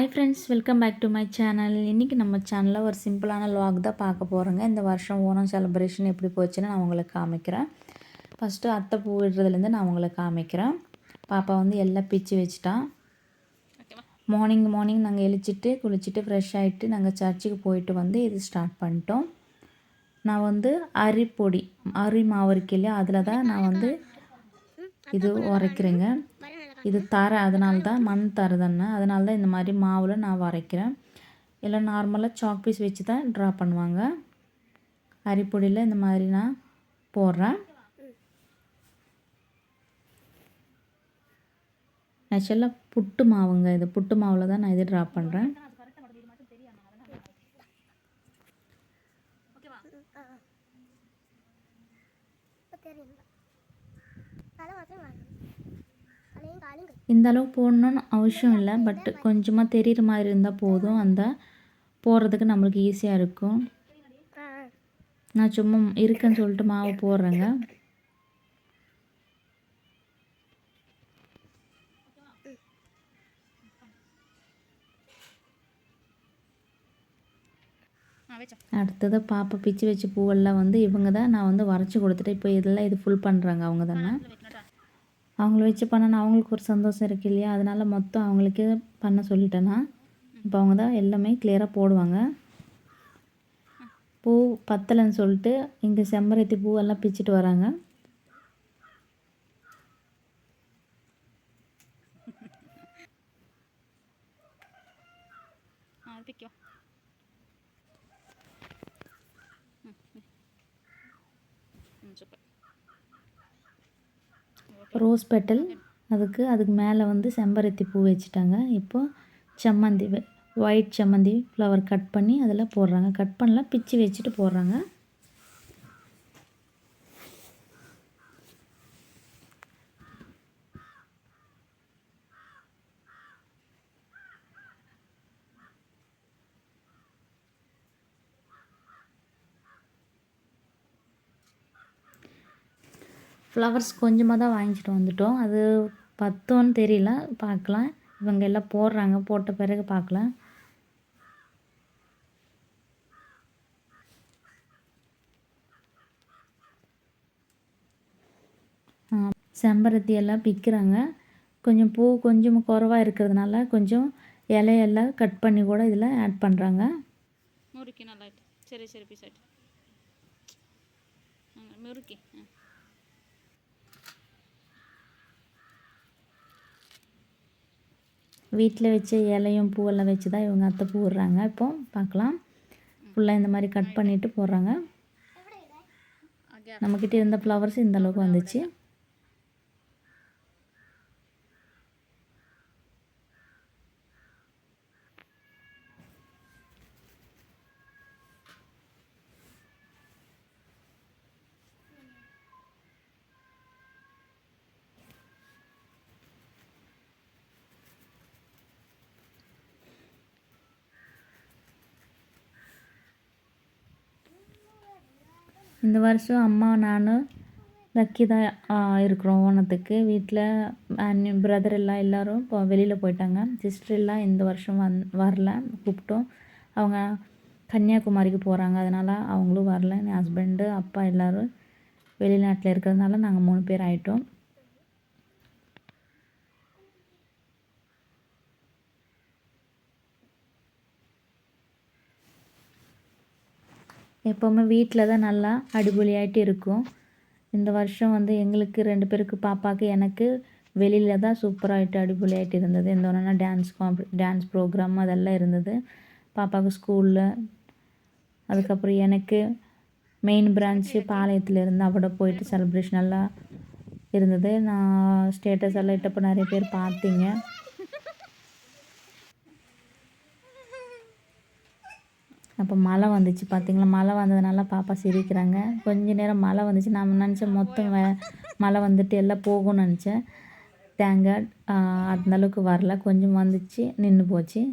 Hi friends, welcome back to my channel. இன்றைக்கி நம்ம சேனலில் ஒரு சிம்பிளான வ்ளாக் தான் பார்க்க போகிறோங்க. இந்த வருஷம் ஓணம் செலிப்ரேஷன் எப்படி போச்சுன்னு நான் உங்களுக்கு காமிக்கிறேன். ஃபஸ்ட்டு அத்தை பூ விடுறதுலேருந்து நான் உங்களுக்கு காமிக்கிறேன். பாப்பா வந்து எல்லாம் பிச்சு வச்சுட்டான். மார்னிங் நாங்கள் எழுச்சிட்டு குளிச்சுட்டு ஃப்ரெஷ் ஆகிட்டு நாங்கள் சர்ச்சுக்கு போயிட்டு வந்து இது ஸ்டார்ட் பண்ணிட்டோம். நான் வந்து அரி மாவு இருக்கு இல்லையா, அதில் தான் நான் வந்து இது உரைக்கிறேங்க. இது தரை, அதனால தான் மண் தரை தானே, அதனால தான் இந்த மாதிரி மாவில் நான் வரைக்கிறேன். இல்லை நார்மலாக சாக் பீஸ் வச்சு தான் ட்ரா பண்ணுவாங்க. அரிப்பொடியில் இந்த மாதிரி நான் போடுறேன். ஆக்சுவலாக புட்டு மாவுங்க, இது புட்டு மாவில் தான் நான் இது ட்ரா பண்ணுறேன். இந்த அளவு போடணுன்னு அவசியம் இல்லை, பட் கொஞ்சமாக தெரிகிற மாதிரி இருந்தால் போதும். அந்த போடுறதுக்கு நம்மளுக்கு ஈஸியாக இருக்கும். நான் சும்மா இருக்குன்னு சொல்லிட்டு மாவு போடுறேங்க. அடுத்தது பாப்பா பிச்சு வச்ச பூவெல்லாம் வந்து இவங்க தான் நான் வந்து வரைச்சி கொடுத்துட்டு இப்போ இதெல்லாம் இது ஃபுல் பண்ணுறாங்க. அவங்க தானே, அவங்கள வச்சு பண்ணனா அவங்களுக்கு ஒரு சந்தோஷம் இருக்குது இல்லையா, அதனால் மொத்தம் அவங்களுக்கே பண்ண சொல்லிட்டேன்னா இப்போ அவங்க தான் எல்லாமே கிளியராக போடுவாங்க. பூ பத்தலைன்னு சொல்லிட்டு இங்கே செம்பருத்தி பூவெல்லாம் பிச்சுட்டு வராங்க. ரோஸ் பெட்டல், அதுக்கு மேலே வந்து செம்பருத்தி பூ வச்சுட்டாங்க. இப்போது செம்மந்தி, ஒயிட் செம்மந்தி ஃப்ளவர் கட் பண்ணி அதில் போடுறாங்க. கட் பண்ணலாம், பிச்சு வச்சுட்டு போடுறாங்க. ஃப்ளவர்ஸ் கொஞ்சமாக தான் வாங்கிட்டு வந்துட்டோம். அது பத்தோன்னு தெரியல, பார்க்கலாம். இவங்க எல்லாம் போடுறாங்க, போட்ட பிறகு பார்க்கலாம். செம்பருத்தி எல்லாம் பிக்கிறாங்க. கொஞ்சம் பூ கொஞ்சம் குறைவாக இருக்கிறதுனால கொஞ்சம் இலையெல்லாம் கட் பண்ணி கூட இதில் ஆட் பண்ணுறாங்க. முறுக்கி நல்லா சரி சரி பீஸ் ஆகிட்டு முறுக்கி வீட்டில் வச்ச இலையும் பூவெல்லாம் வச்சு தான் இவங்க அத்தை பூ விடுறாங்க. இப்போ பார்க்கலாம். ஃபுல்லாக இந்த மாதிரி கட் பண்ணிவிட்டு போடுறாங்க. நம்மக்கிட்ட இருந்த ஃப்ளவர்ஸ் இந்த அளவுக்கு வந்துச்சு. இந்த வருஷம் அம்மா நானும் லக்கி தான் இருக்கிறோம் ஓணத்துக்கு. வீட்டில் பிரதர் எல்லோரும் இப்போ வெளியில் போயிட்டாங்க. சிஸ்டர் எல்லாம் இந்த வருஷம் வரல, கூப்பிட்டோம். அவங்க கன்னியாகுமரிக்கு போகிறாங்க, அதனால் அவங்களும் வரல. என் ஹஸ்பண்டு அப்பா எல்லோரும் வெளிநாட்டில் இருக்கிறதுனால நாங்கள் 3 பேர் ஆகிட்டோம். எப்போவுமே வீட்டில் தான் நல்லா அடிபொலியாகிட்டு இருக்கும். இந்த வருஷம் வந்து எங்களுக்கு 2 பேருக்கு, பாப்பாவுக்கு எனக்கு வெளியில் தான் சூப்பராகிட்டு அடிபொலியாகிட்டு இருந்தது. இந்த ஒன்றா டான்ஸ் ப்ரோக்ராம் அதெல்லாம் இருந்தது பாப்பாவுக்கு ஸ்கூலில். அதுக்கப்புறம் எனக்கு மெயின் பிரான்ச்சு பாளையத்தில் இருந்து அவட போயிட்டு செலிப்ரேஷன் எல்லாம் இருந்தது. நான் ஸ்டேட்டஸ் எல்லாம் இட்டப்போ நிறைய பேர் பார்த்தீங்க. அப்போ மழை வந்துச்சு பார்த்திங்களா, மழை வந்ததுனால பாப்பா சிரிக்கிறாங்க. கொஞ்ச நேரம் மழை வந்துச்சு, நான் நினச்சேன் மொத்தம் மழை வந்துட்டு எல்லாம் போகும்னு நினச்சேன். தேங்காய் அந்தளவுக்கு வரல, கொஞ்சம் வந்துச்சு, நின்று போச்சு.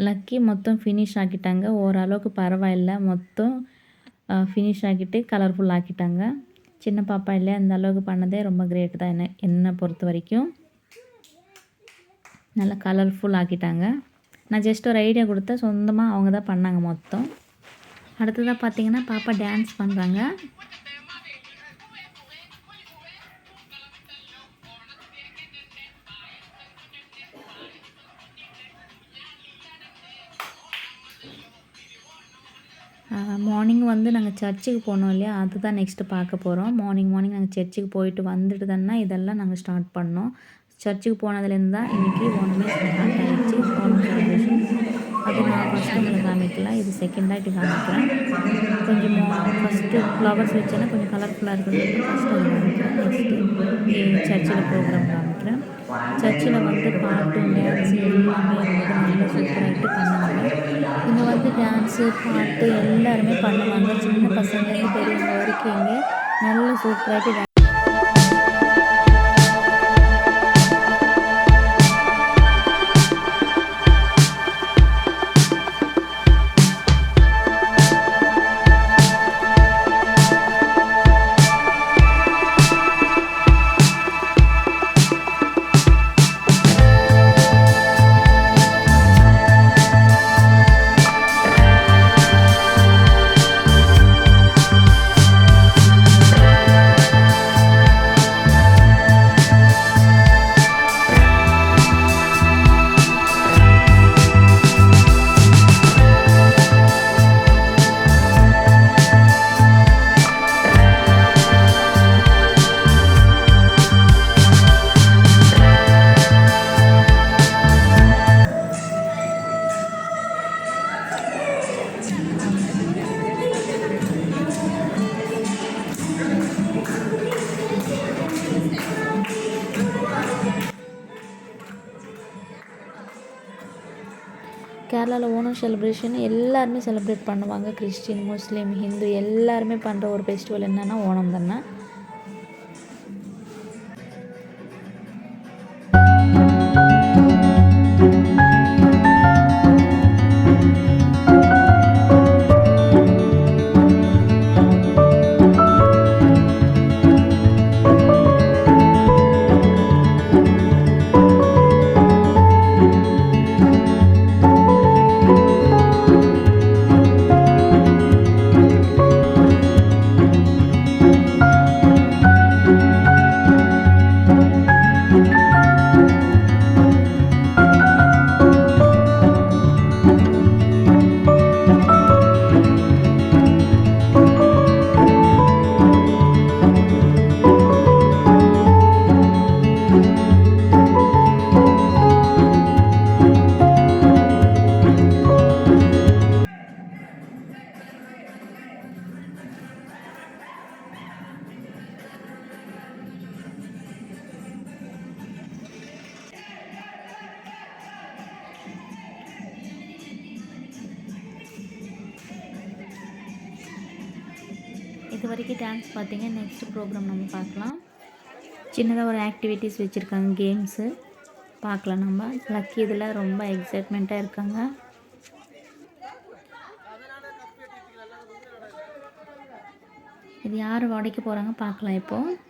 லக்கி மொத்தம் ஃபினிஷ் ஆக்கிட்டாங்க. ஓரளவுக்கு பரவாயில்ல. மொத்தம் ஃபினிஷ் ஆக்கிட்டு கலர்ஃபுல் ஆக்கிட்டாங்க. சின்ன பாப்பா இல்லையா, இந்த அளவுக்கு பண்ணதே ரொம்ப கிரேட் தான் என்னை பொறுத்த வரைக்கும். நல்லா கலர்ஃபுல் ஆக்கிட்டாங்க. நான் ஜஸ்ட் ஒரு ஐடியா கொடுத்தேன், சொந்தமாக அவங்க தான் பண்ணாங்க மொத்தம். அடுத்ததாக பார்த்தீங்கன்னா பாப்பா டான்ஸ் பண்ணுறாங்க. மார்னிங் வந்து நாங்கள் சர்ச்சுக்கு போனோம் இல்லையா, அதுதான் நெக்ஸ்ட்டு பார்க்க போகிறோம். மார்னிங் நாங்கள் சர்ச்சுக்கு போயிட்டு வந்துட்டு தானே இதெல்லாம் நாங்கள் ஸ்டார்ட் பண்ணோம். சர்ச்சுக்கு போனதுலேருந்து தான் இன்றைக்கி ஓணமே ஸ்டார்ட் ஆகிடுச்சு. ஓணம் செலிப்ரேஷன் அது நான் ஃபஸ்ட்டு உங்களுக்கு காமிக்கலாம். இது செகண்டாக இது காமிக்கிறேன். கொஞ்சம் ஃபஸ்ட்டு ஃப்ளவர்ஸ் வச்சேன்னா கொஞ்சம் கலர்ஃபுல்லாக இருக்கிறது ஃபஸ்ட்டு அது காமிக்கிறேன். நெக்ஸ்ட்டு சர்ச்சில் ப்ரோக்ராம் காமிக்கிறேன். சர்ச்சில் வந்து பாட்டு டான்ஸு எல்லாமே இருந்தது. நல்லா சூப்பராகிட்டு பண்ணாங்க. இங்கே வந்து டான்ஸு பாட்டு எல்லாருமே பண்ணுவாங்க. சின்ன பசங்கள்லேருந்து பெரியவங்க வரைக்கும் இங்கே நல்ல சூப்பராகிட்டு கேரளாவில் ஓணம் செலிப்ரேஷன் எல்லாருமே செலிப்ரேட் பண்ணுவாங்க. கிறிஸ்டின், முஸ்லீம், ஹிந்து எல்லாருமே பண்ணுற ஒரு ஃபெஸ்டிவல் என்னென்னா ஓணம் தானே. இது வரைக்கும் டான்ஸ் பார்த்தீங்க. நெக்ஸ்ட் ப்ரோக்ராம் நம்ம பார்க்கலாம். சின்னதாக ஒரு ஆக்டிவிட்டீஸ் வச்சுருக்காங்க, கேம்ஸு பார்க்கலாம் நம்ம. லக்கி இதில் ரொம்ப எக்ஸைட்மெண்ட்டாக இருக்காங்க. இது யார் உடைக்க போகிறாங்க பார்க்கலாம் இப்போது.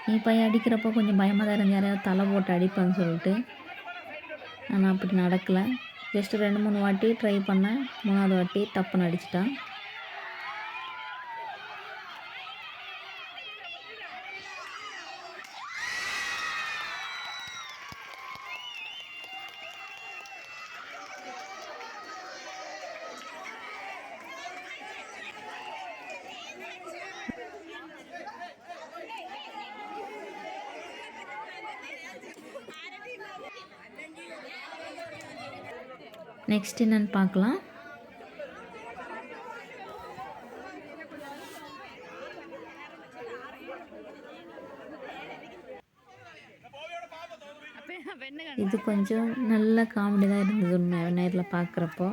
நீ போய் அடிக்கிறப்போ கொஞ்சம் பயமாக தான் இருந்தது, யாரையாவது தலை போட்டு அடிப்பேன்னு சொல்லிட்டு. ஆனால் அப்படி நடக்கலை. ஜஸ்ட்டு 2-3 வாட்டி ட்ரை பண்ணேன். 3வது வாட்டி டப்புன்னு அடிச்சிட்டான். நெக்ஸ்ட் என்னன்னு பார்க்கலாம். இது கொஞ்சம் நல்ல காமெடி தான் இருந்தது நேரில் பார்க்குறப்போ.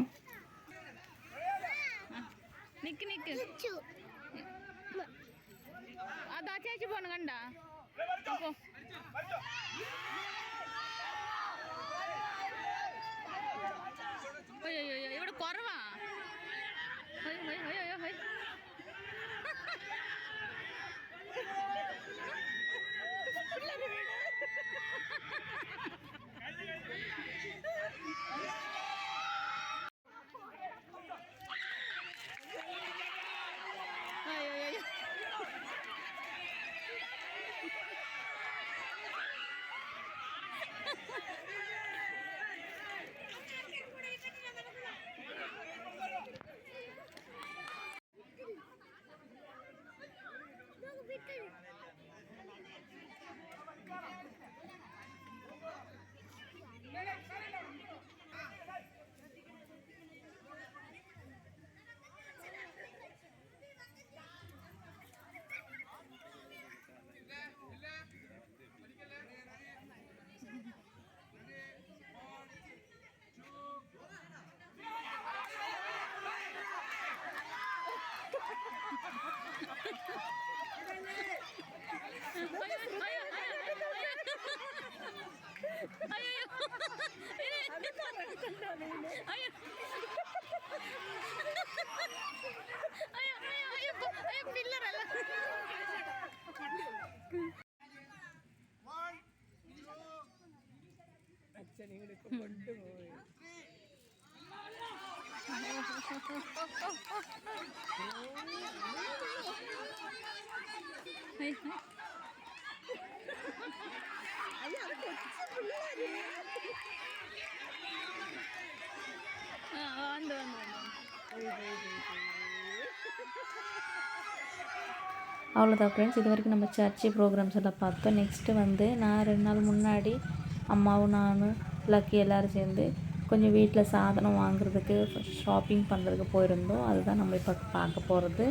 ഇവിടെ കുറവാ. அவ்வளோதான் ஃப்ரெண்ட்ஸ், இது வரைக்கும் நம்ம சர்ச்சு ப்ரோக்ராம்ஸ் எல்லாம் பார்த்தோம். நெக்ஸ்ட்டு வந்து நான் 2 நாள் முன்னாடி அம்மாவும் நானும் லக்கி எல்லோரும் சேர்ந்து கொஞ்சம் வீட்டில் சாதனம் வாங்குறதுக்கு ஷாப்பிங் பண்ணுறதுக்கு போயிருந்தோம். அதுதான் நம்ம இப்போ பார்க்க போகிறது.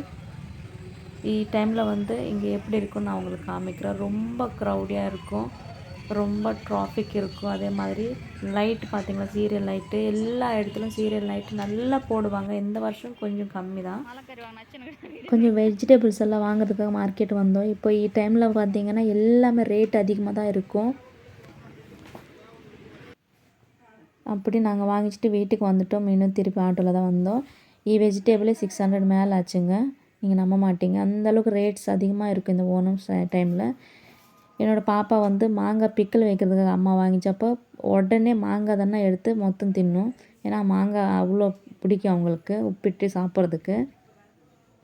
டைமில் வந்து இங்கே எப்படி இருக்குன்னு நான் உங்களுக்கு காமிக்கிறேன். ரொம்ப க்ரௌடியாக இருக்கும், ரொம்ப டிராஃபிக் இருக்கும். அதே மாதிரி லைட் பார்த்திங்களா, சீரியல் லைட்டு எல்லா இடத்துலையும் சீரியல் லைட்டு நல்லா போடுவாங்க. இந்த வருஷம் கொஞ்சம் கம்மி தான். கொஞ்சம் வெஜிடபிள்ஸ் எல்லாம் வாங்குறதுக்காக மார்க்கெட் வந்தோம். இப்போ டைமில் பார்த்திங்கன்னா எல்லாமே ரேட் அதிகமாக தான் இருக்கும். அப்படி நாங்கள் வாங்கிச்சிட்டு வீட்டுக்கு வந்துட்டோம். இன்னும் திருப்பி ஆட்டோவில் தான் வந்தோம். வெஜிடபிளே 600 மேலே ஆச்சுங்க. நீங்கள் நம்ப மாட்டீங்க, அந்தளவுக்கு ரேட்ஸ் அதிகமாக இருக்கும் இந்த ஓணம் டைமில். என்னோடய பாப்பா வந்து மாங்காய் பிக்கல் வைக்கிறதுக்காக அம்மா வாங்கிச்சப்போ உடனே மாங்காய் தானே எடுத்து மொத்தம் தின்னும். ஏன்னா மாங்காய் அவ்வளோ பிடிக்கும் அவங்களுக்கு உப்பிட்டு சாப்பிட்றதுக்கு.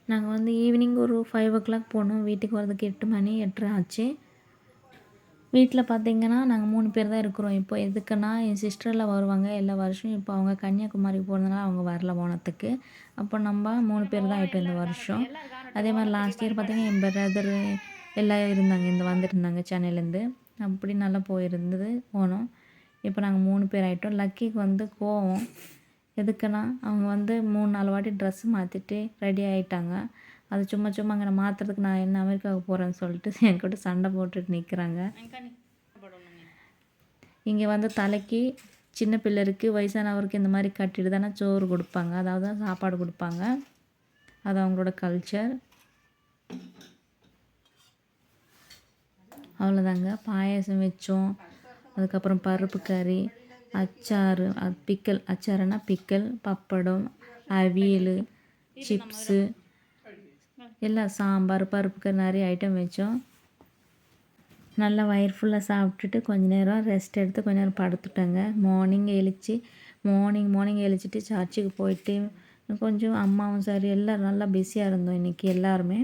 நாங்கள் வந்து ஈவினிங் ஒரு 5 o'clock போனோம். வீட்டுக்கு வரதுக்கு 8 மணி 8:30 ஆச்சு. வீட்டில் பார்த்திங்கன்னா நாங்கள் 3 பேர் தான் இருக்கிறோம். இப்போ எதுக்குன்னா என் சிஸ்டரெல்லாம் வருவாங்க எல்லா வருஷம். இப்போ அவங்க கன்னியாகுமரிக்கு போகிறதுனால அவங்க வரல ஓணத்துக்கு. அப்போ நம்ம 3 பேர் தான் ஆகிட்டோம் இந்த வருஷம். அதே மாதிரி லாஸ்ட் இயர் பார்த்திங்கன்னா என் பிரதர் எல்லாம் இருந்தாங்க, வந்துருந்தாங்க சென்னையிலேருந்து. அப்படி நல்லா போயிருந்தது ஓணம். இப்போ நாங்கள் 3 பேர் ஆகிட்டோம். லக்கிக்கு வந்து கோவம் எதுக்குன்னா அவங்க வந்து 3-4 வாட்டி ட்ரெஸ் மாற்றிட்டு ரெடி ஆகிட்டாங்க. அது சும்மா அங்கே மாற்றுறதுக்கு நான் என்ன அமெரிக்காவுக்கு போகிறேன்னு சொல்லிட்டு என்கிட்ட சண்டை போட்டுட்டு நிற்கிறாங்க. இங்கே வந்து தலைக்கு சின்ன பிள்ளைருக்கு வயசானவருக்கு இந்த மாதிரி கட்டிட்டு தானே சோறு கொடுப்பாங்க, அதாவது சாப்பாடு கொடுப்பாங்க. அது அவங்களோட கல்ச்சர். அவ்வளோதாங்க. பாயாசம் வச்சோம், அதுக்கப்புறம் பருப்பு கறி, அச்சாறு, பிக்கல், அச்சாறுனா பிக்கல், பப்படம், அவியல், சிப்ஸு, எல்லாம் சாம்பார், பருப்பு கறி, நிறைய ஐட்டம் வச்சோம். நல்லா வயிறு ஃபுல்லாக சாப்பிட்டுட்டு கொஞ்ச நேரம் ரெஸ்ட் எடுத்து கொஞ்ச நேரம் படுத்துட்டேங்க. மார்னிங் எழுந்திரிச்சிட்டு சர்ச்சுக்கு போயிட்டு கொஞ்சம் அம்மாவும் சரி எல்லோரும் நல்லா பிஸியாக இருந்தோம் இன்றைக்கி எல்லாருமே.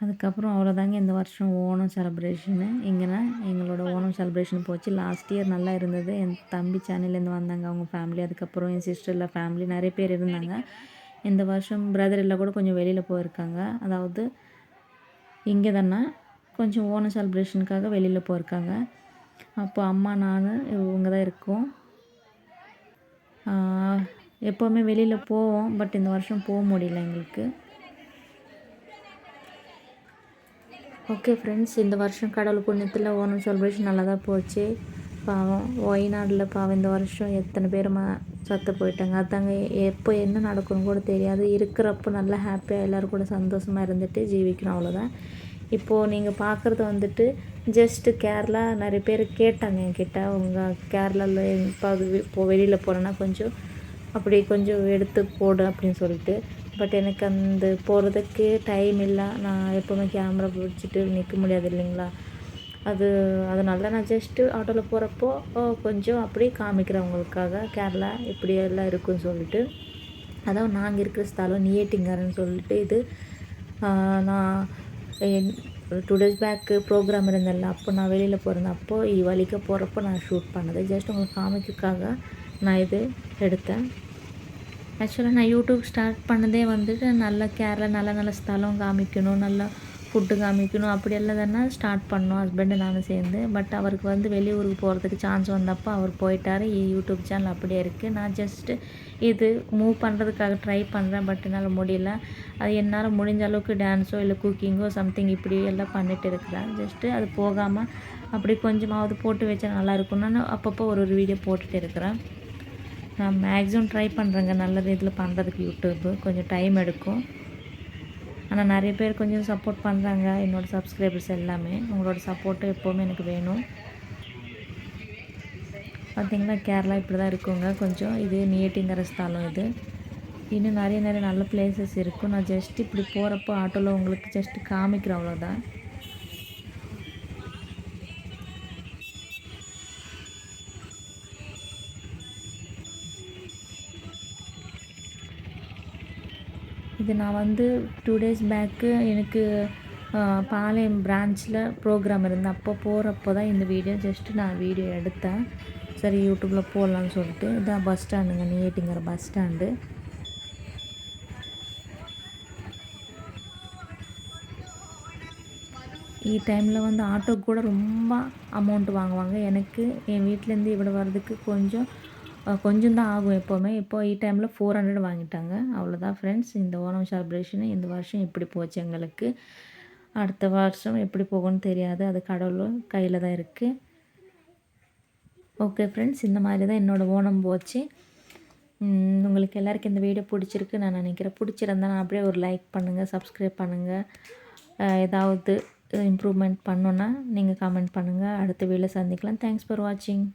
அதுக்கப்புறம் அவ்வளோதாங்க இந்த வருஷம் ஓணம் செலிப்ரேஷனு. இங்கேனா எங்களோட ஓணம் செலிப்ரேஷன் போச்சு. லாஸ்ட் இயர் நல்லா இருந்தது. என் தம்பி சென்னையிலேருந்து வந்தாங்க அவங்க ஃபேமிலி. அதுக்கப்புறம் என் சிஸ்டரில் ஃபேமிலி நிறைய பேர் இருந்தாங்க. இந்த வருஷம் பிரதர் எல்லாம் கூட கொஞ்சம் வெளியில் போயிருக்காங்க. அதாவது இங்கே தானே கொஞ்சம் ஓணம் செலிப்ரேஷனுக்காக வெளியில் போயிருக்காங்க. அப்போ அம்மா நான் இவங்க தான் இருக்கோம். எப்போவுமே வெளியில் போவோம், பட் இந்த வருஷம் போக முடியல எங்களுக்கு. ஓகே ஃப்ரெண்ட்ஸ், இந்த வருஷம் கடவுள் புண்ணியத்தில் ஓணம் செலிப்ரேஷன் நல்லா தான் போச்சு. பாவம் வயநாடில் இந்த வருஷம் எத்தனை பேர் சத்து போயிட்டாங்க. அதாங்க எப்போ என்ன நடக்கும்னு கூட தெரியாது. இருக்கிறப்போ நல்லா ஹாப்பியாக எல்லோரும் கூட சந்தோஷமாக இருந்துட்டு ஜீவிக்கணும், அவ்வளோதான். இப்போது நீங்கள் பார்க்குறது வந்துட்டு ஜஸ்ட்டு கேரளா. நிறைய பேர் கேட்டாங்க என்கிட்ட, உங்கள் கேரளாவில் இப்போ வெளியில் போகிறேன்னா கொஞ்சம் எடுத்து போடு அப்படின்னு சொல்லிட்டு. பட் எனக்கு அந்த போகிறதுக்கு டைம் இல்லை. நான் எப்போவுமே கேமரா பிடிச்சிட்டு நிற்க முடியாது இல்லைங்களா. அதனால நான் ஜஸ்ட்டு ஆட்டோவில் போகிறப்போ கொஞ்சம் அப்படியே காமிக்கிறவங்களுக்காக கேரளா இப்படியெல்லாம் இருக்குன்னு சொல்லிட்டு. அதாவது நாங்கள் இருக்கிற ஸ்தலம் நியேட்டிங்கர்னு சொல்லிட்டு. இது நான் 2 days பேக்கு ப்ரோக்ராம் இருந்தேன்ல, அப்போ நான் வெளியில் போகிறேன். அப்போது வழிக்க போகிறப்போ நான் ஷூட் பண்ணது. ஜஸ்ட் உங்களுக்கு காமிக்கிறதுக்காக நான் இது எடுத்தேன். ஆக்சுவலாக நான் யூடியூப் ஸ்டார்ட் பண்ணதே வந்துட்டு நல்லா கேரளா நல்ல ஸ்தலம் காமிக்கணும், நல்லா ஃபுட்டு காமிக்கணும், அப்படியெல்லாம் தானே ஸ்டார்ட் பண்ணோம் ஹஸ்பண்டு நானும் சேர்ந்து. பட் அவருக்கு வெளியூருக்கு போகிறதுக்கு சான்ஸ் வந்தப்போ அவர் போயிட்டார். யூடியூப் சேனல் அப்படியே இருக்குது. நான் ஜஸ்ட்டு இது மூவ் பண்ணுறதுக்காக ட்ரை பண்ணுறேன். பட் என்னால் முடியல. அது என்னால் முடிஞ்ச அளவுக்கு டான்ஸோ இல்லை குக்கிங்கோ சம்திங் இப்படி எல்லாம் பண்ணிகிட்டு இருக்கிறேன். ஜஸ்ட்டு அது போகாமல் அப்படி கொஞ்சமாவது போட்டு வச்சா நல்லாயிருக்கும். நான் அப்பப்போ ஒரு வீடியோ போட்டுகிட்டு இருக்கிறேன். நான் மேக்ஸிமம் ட்ரை பண்ணுறேங்க நல்லது இதில் பண்ணுறதுக்கு. யூடியூப்பு கொஞ்சம் டைம் எடுக்கும். ஆனால் நிறைய பேர் கொஞ்சம் சப்போர்ட் பண்ணுறாங்க, என்னோடய சப்ஸ்கிரைபர்ஸ் எல்லாமே. உங்களோட சப்போர்ட்டு எப்போவுமே எனக்கு வேணும். பார்த்திங்கன்னா கேரளா இப்படி தான் இருக்குங்க. கொஞ்சம் இது நியேட்டிங்கிற ஸ்தலம். இது இன்னும் நிறைய நல்ல பிளேசஸ் இருக்கும். நான் ஜஸ்ட் இப்படி போகிறப்போ ஆட்டோவில் உங்களுக்கு ஜஸ்ட்டு காமிக்கிறேன், அவ்வளோதான். இது நான் 2 days பேக்கு எனக்கு பாளையம் பிரான்ச்சில் ப்ரோக்ராம் இருந்தேன். அப்போ போகிறப்போ தான் இந்த வீடியோ ஜஸ்ட்டு நான் வீடியோ எடுத்தேன். சரி யூடியூப்பில் போடலான்னு சொல்லிட்டு. இதான் பஸ் ஸ்டாண்டுங்க, நியேட்டிங்கிற பஸ் ஸ்டாண்டு. டைமில் ஆட்டோக்கு கூட ரொம்ப அமௌண்ட் வாங்குவாங்க. எனக்கு என் வீட்டிலேருந்து இவ்வளோ வர்றதுக்கு கொஞ்சம் தான் ஆகும் எப்போவுமே. இப்போ டைமில் 400 வாங்கிட்டாங்க. அவ்வளோதான் ஃப்ரெண்ட்ஸ், இந்த ஓணம் செலிப்ரேஷனு இந்த வருஷம் இப்படி போச்சு எங்களுக்கு. அடுத்த வருஷம் எப்படி போகும்னு தெரியாது. அது கடவுள் கையில் தான் இருக்குது. ஓகே ஃப்ரெண்ட்ஸ், இந்த மாதிரி தான் என்னோடய ஓணம் போச்சு. உங்களுக்கு எல்லாருக்கும் இந்த வீடியோ பிடிச்சிருக்கு நான் நினைக்கிறேன். பிடிச்சிருந்தா நான் அப்படியே ஒரு லைக் பண்ணுங்கள், சப்ஸ்கிரைப் பண்ணுங்கள். ஏதாவது இம்ப்ரூவ்மெண்ட் பண்ணோன்னா நீங்கள் கமெண்ட் பண்ணுங்கள். அடுத்த வீடியோவில் சந்திக்கலாம். தேங்க்ஸ் ஃபார் வாட்சிங்.